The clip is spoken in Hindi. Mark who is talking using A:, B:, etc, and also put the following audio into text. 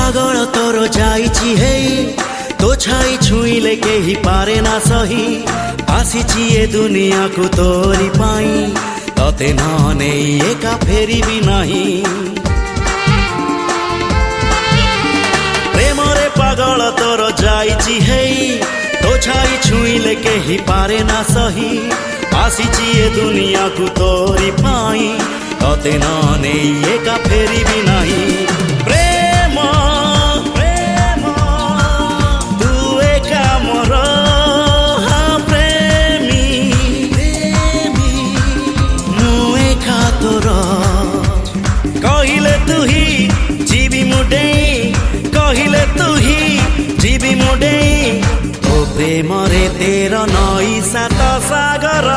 A: पागल तोर जाइछि हेई तो छाई छुईले केही पारे ना सही आसीछि ए दुनिया को तोरी पाई तते न नेई एका फेरी भी नाही प्रेमरे पागल तोर जाइछि हेई तो छाई छुईले केही पारे ना सही आसीछि ए दुनिया को तोरी पाई तते न नेई एका फेरी भी नाही प्रेम प्रेम तू एका मोर हाँ प्रेमी प्रेमी मु एका तोर कहिले तू ही जीवी मुडे कहिले तू ही जीवी मुडे तो प्रेम रे तेर नई सात सागर।